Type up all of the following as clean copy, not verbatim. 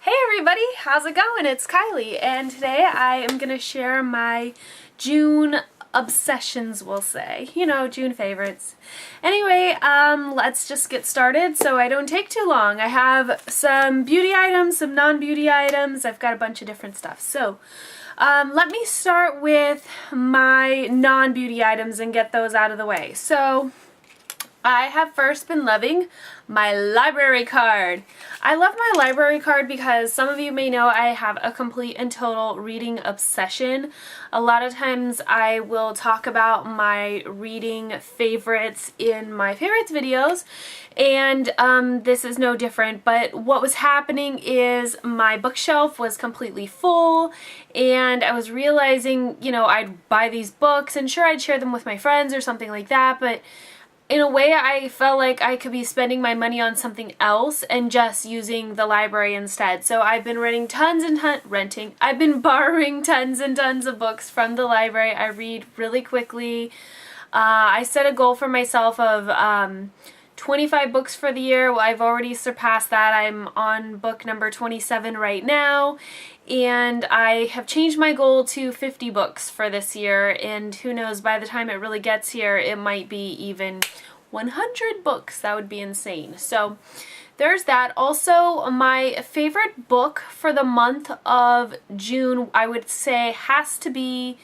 Hey everybody, how's it going? It's Kylie, and today I am going to share my June obsessions, we'll say. You know, June favorites. Anyway, let's just get started so I don't take too long. I have some beauty items, some non-beauty items. I've got a bunch of different stuff. So, let me start with my non-beauty items and get those out of the way. So, I have first been loving my library card. I love my library card because some of you may know I have a complete and total reading obsession. A lot of times I will talk about my reading favorites in my favorites videos, and this is no different. But what was happening is my bookshelf was completely full, and I was realizing, you know, I'd buy these books and sure, I'd share them with my friends or something like that, but in a way, I felt like I could be spending my money on something else and just using the library instead. So I've been I've been borrowing tons and tons of books from the library. I read really quickly. I set a goal for myself of 25 books for the year. Well, I've already surpassed that. I'm on book number 27 right now, and I have changed my goal to 50 books for this year, and who knows, by the time it really gets here, it might be even 100 books. That would be insane. So there's that. Also, my favorite book for the month of June, I would say, has to be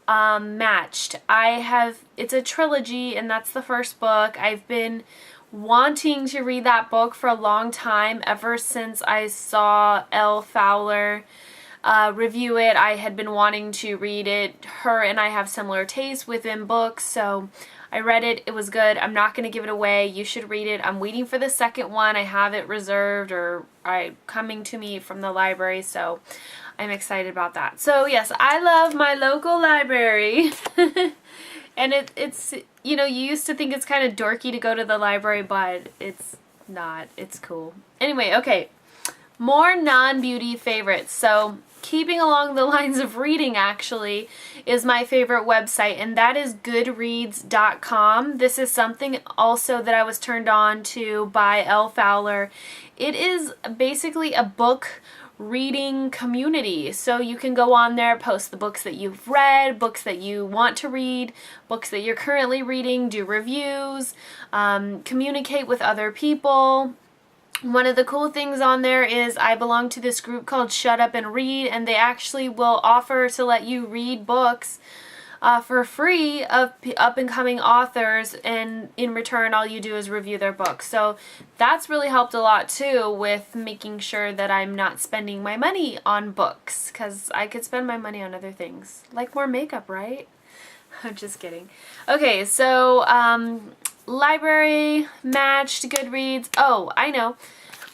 Matched. It's a trilogy, and that's the first book. I've been wanting to read that book for a long time, ever since I saw Elle Fowler review it. I had been wanting to read it. Her and I have similar tastes within books, so I read it. It was good. I'm not going to give it away. You should read it. I'm waiting for the second one. I have it reserved or coming to me from the library, so I'm excited about that. So yes, I love my local library. And it's, you know, you used to think it's kind of dorky to go to the library, but it's not. It's cool. Anyway, okay. More non-beauty favorites. So, keeping along the lines of reading, actually, is my favorite website, and that is goodreads.com. This is something also that I was turned on to by Elle Fowler. It is basically a book reading community. So you can go on there, post the books that you've read, books that you want to read, books that you're currently reading, do reviews, communicate with other people. One of the cool things on there is I belong to this group called Shut Up and Read, and they actually will offer to let you read books for free of up-and-coming authors, and in return all you do is review their books. So that's really helped a lot too with making sure that I'm not spending my money on books, because I could spend my money on other things, like more makeup, right? I'm just kidding. Okay, so library, Matched, Goodreads. Oh, I know.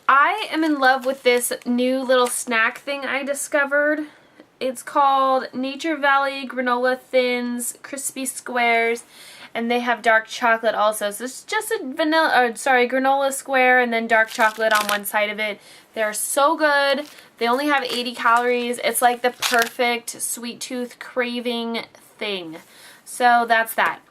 I am in love with this new little snack thing I discovered. It's called Nature Valley Granola Thins Crispy Squares, and they have dark chocolate also. So it's just a granola square and then dark chocolate on one side of it. They're so good. They only have 80 calories. It's like the perfect sweet tooth craving thing. So that's that.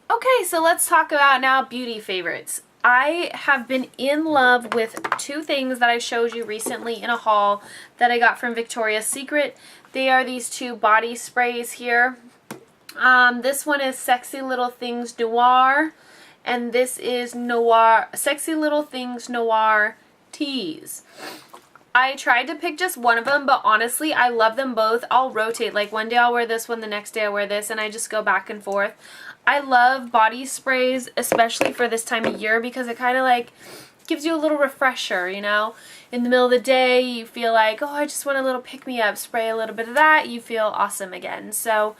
Okay, so let's talk about now beauty favorites. I have been in love with two things that I showed you recently in a haul that I got from Victoria's Secret. They are these two body sprays here. This one is Sexy Little Things Noir, and this is Sexy Little Things Noir Tease. I tried to pick just one of them, but honestly, I love them both. I'll rotate. Like one day I'll wear this one, the next day I'll wear this, and I just go back and forth. I love body sprays, especially for this time of year, because it kind of like gives you a little refresher, you know? In the middle of the day, you feel like, oh, I just want a little pick-me-up. Spray a little bit of that, you feel awesome again. So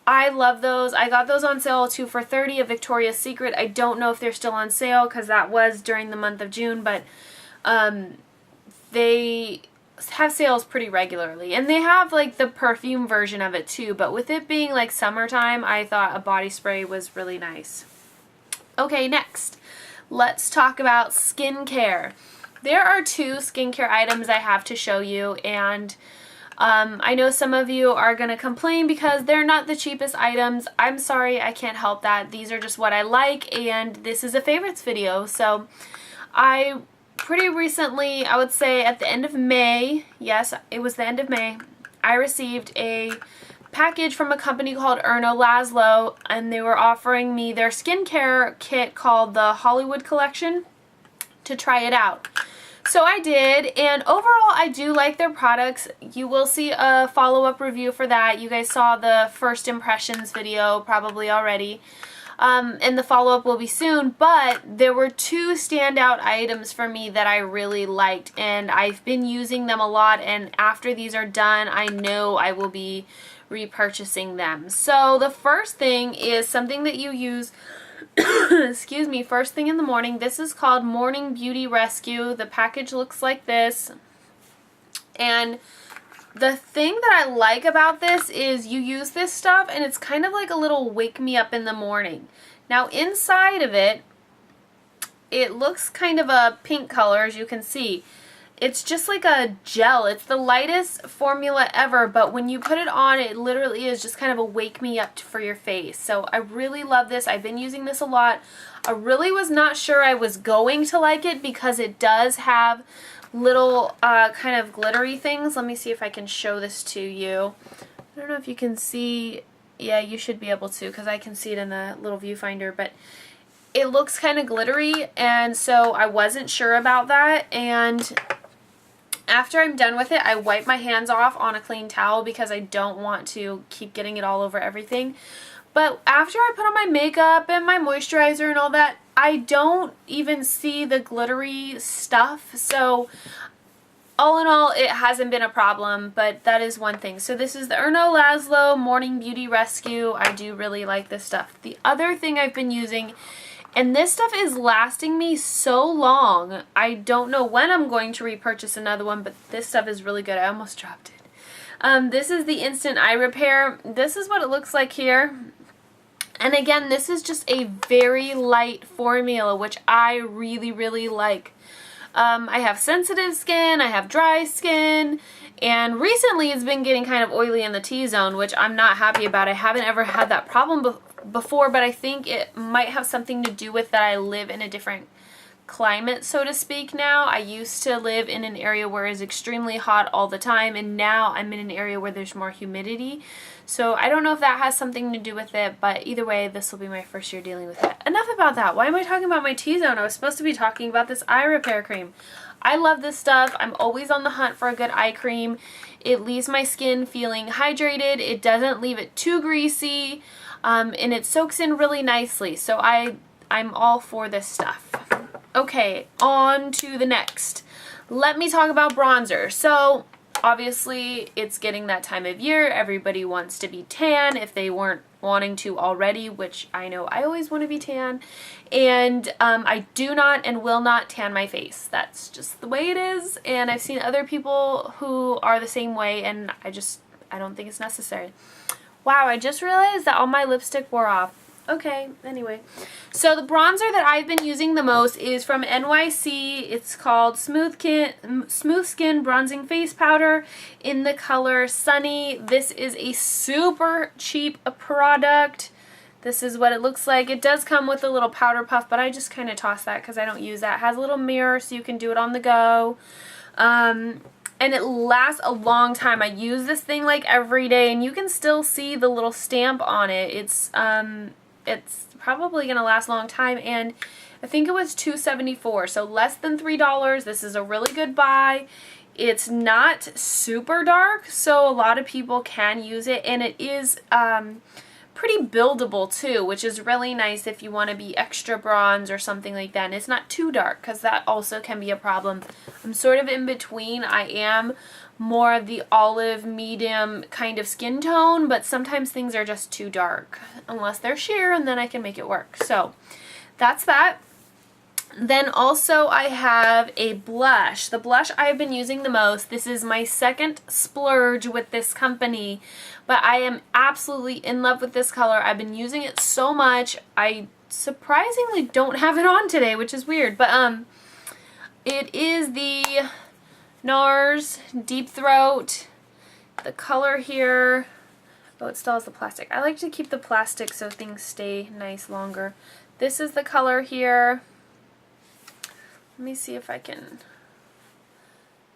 I love those. I got those on sale 2 for $30 at Victoria's Secret. I don't know if they're still on sale because that was during the month of June, but they have sales pretty regularly, and they have like the perfume version of it too, but with it being like summertime, I thought a body spray was really nice. Okay, next let's talk about skincare. There are 2 skincare items I have to show you, and I know some of you are going to complain because they're not the cheapest items. I'm sorry, I can't help that. These are just what I like, and this is a favorites video. So I pretty recently, I would say at the end of May, yes, it was the end of May, I received a package from a company called Erno Laszlo, and they were offering me their skincare kit called the Hollywood Collection to try it out. So I did, and overall I do like their products. You will see a follow-up review for that. You guys saw the first impressions video probably already. And the follow-up will be soon, but there were two standout items for me that I really liked, and I've been using them a lot, and after these are done, I know I will be repurchasing them. So the first thing is something that you use excuse me, first thing in the morning. This is called Morning Beauty Rescue. The package looks like this, and the thing that I like about this is you use this stuff and it's kind of like a little wake me up in the morning. Now inside of it, it looks kind of a pink color, as you can see. It's just like a gel. It's the lightest formula ever, but when you put it on, it literally is just kind of a wake me up for your face. So I really love this. I've been using this a lot. I really was not sure I was going to like it because it does have little kind of glittery things. Let me see if I can show this to you. I don't know if you can see. Yeah, you should be able to because I can see it in the little viewfinder, but it looks kind of glittery, and so I wasn't sure about that. And after I'm done with it, I wipe my hands off on a clean towel because I don't want to keep getting it all over everything. But after I put on my makeup and my moisturizer and all that, I don't even see the glittery stuff. So all in all, it hasn't been a problem, but that is one thing. So this is the Erno Laszlo Morning Beauty Rescue. I do really like this stuff. The other thing I've been using, and this stuff is lasting me so long, I don't know when I'm going to repurchase another one, but this stuff is really good. I almost dropped it. This is the Instant Eye Repair. This is what it looks like here. And again, this is just a very light formula, which I really, really like. I have sensitive skin, I have dry skin, and recently it's been getting kind of oily in the T-zone, which I'm not happy about. I haven't ever had that problem before, but I think it might have something to do with that I live in a different climate, so to speak, now. I used to live in an area where it's extremely hot all the time, and now I'm in an area where there's more humidity. So I don't know if that has something to do with it, but either way, this will be my first year dealing with it. Enough about that. Why am I talking about my T-zone? I was supposed to be talking about this eye repair cream. I love this stuff. I'm always on the hunt for a good eye cream. It leaves my skin feeling hydrated. It doesn't leave it too greasy, and it soaks in really nicely. So I'm all for this stuff. Okay, on to the next. Let me talk about bronzer. So obviously it's getting that time of year. Everybody wants to be tan if they weren't wanting to already, which I know I always want to be tan. And I do not and will not tan my face. That's just the way it is. And I've seen other people who are the same way, and I don't think it's necessary. Wow, I just realized that all my lipstick wore off. Okay, anyway. So the bronzer that I've been using the most is from NYC. It's called Smooth Skin Bronzing Face Powder in the color Sunny. This is a super cheap product. This is what it looks like. It does come with a little powder puff, but I just kind of toss that because I don't use that. It has a little mirror so you can do it on the go. And it lasts a long time. I use this thing like every day, and you can still see the little stamp on it. It's probably going to last a long time, and I think it was $2.74, so less than $3. This is a really good buy. It's not super dark, so a lot of people can use it, and it is pretty buildable too, which is really nice if you want to be extra bronze or something like that. And it's not too dark, because that also can be a problem. I'm sort of in between. I am more of the olive medium kind of skin tone, but sometimes things are just too dark unless they're sheer, and then I can make it work. So that's that. Then also I have a blush. The blush I've been using the most. This is my second splurge with this company, but I am absolutely in love with this color. I've been using it so much. I surprisingly don't have it on today, which is weird, but it is the NARS Deep Throat. The color here, oh, it still has the plastic. I like to keep the plastic so things stay nice longer. This is the color here. Let me see if I can.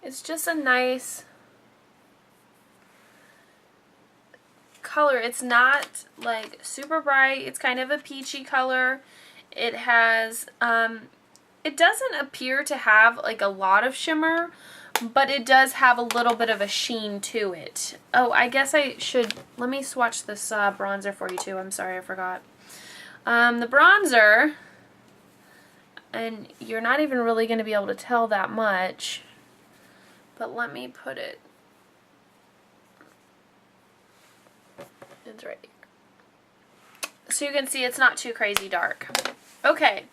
It's just a nice color. It's not like super bright. It's kind of a peachy color. It has, it doesn't appear to have like a lot of shimmer, but it does have a little bit of a sheen to it. Oh, I guess I should, let me swatch this bronzer for you too. I'm sorry, I forgot. The bronzer, and you're not even really going to be able to tell that much, but let me put it. It's right here. So you can see it's not too crazy dark. Okay,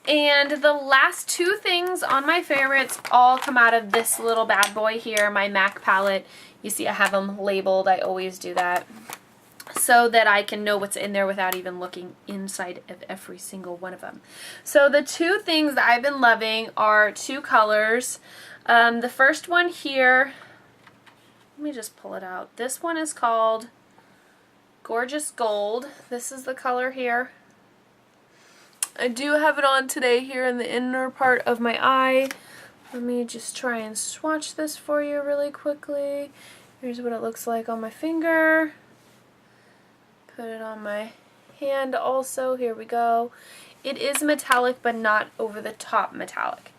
and the last two things on my favorites all come out of this little bad boy here, my MAC palette. You see I have them labeled. I always do that so that I can know what's in there without even looking inside of every single one of them. So the two things that I've been loving are two colors. The first one here, let me just pull it out. This one is called Gorgeous Gold. This is the color here. I do have it on today here in the inner part of my eye. Let me just try and swatch this for you really quickly. Here's what it looks like on my finger. Put it on my hand also. Here we go. It is metallic, but not over the top metallic.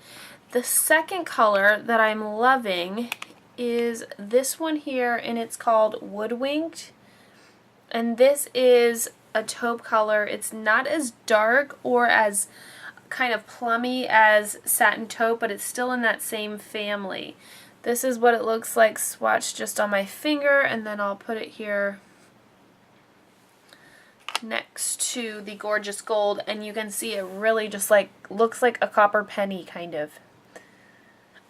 The second color that I'm loving is this one here, and it's called Woodwinked. And this is a taupe color. It's not as dark or as kind of plummy as Satin Taupe, but it's still in that same family. This is what it looks like swatched just on my finger, and then I'll put it here next to the Gorgeous Gold, and you can see it really just like looks like a copper penny kind of.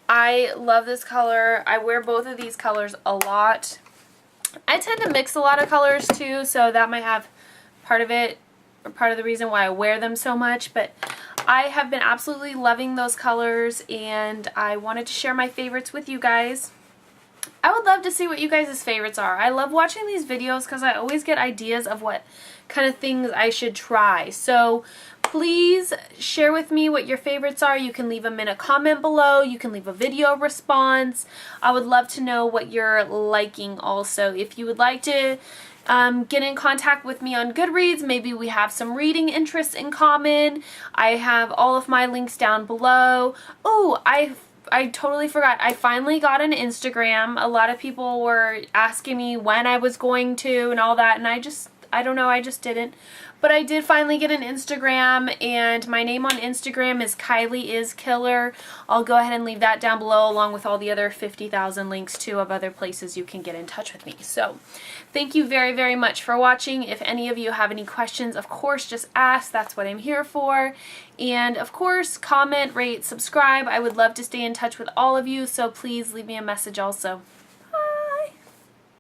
I love this color. I wear both of these colors a lot. I tend to mix a lot of colors too, so that might have part of it, or part of the reason why I wear them so much, but I have been absolutely loving those colors, and I wanted to share my favorites with you guys. I would love to see what you guys' favorites are. I love watching these videos because I always get ideas of what kind of things I should try. So please share with me what your favorites are. You can leave them in a comment below. You can leave a video response. I would love to know what you're liking also. If you would like to get in contact with me on Goodreads, maybe we have some reading interests in common. I have all of my links down below. Oh, I totally forgot. I finally got an Instagram. A lot of people were asking me when I was going to and all that, and I don't know, I just didn't. But I did finally get an Instagram, and my name on Instagram is Kylie is Killer. I'll go ahead and leave that down below along with all the other 50,000 links too of other places you can get in touch with me. So thank you very, very much for watching. If any of you have any questions, of course, just ask. That's what I'm here for. And of course, comment, rate, subscribe. I would love to stay in touch with all of you, so please leave me a message also.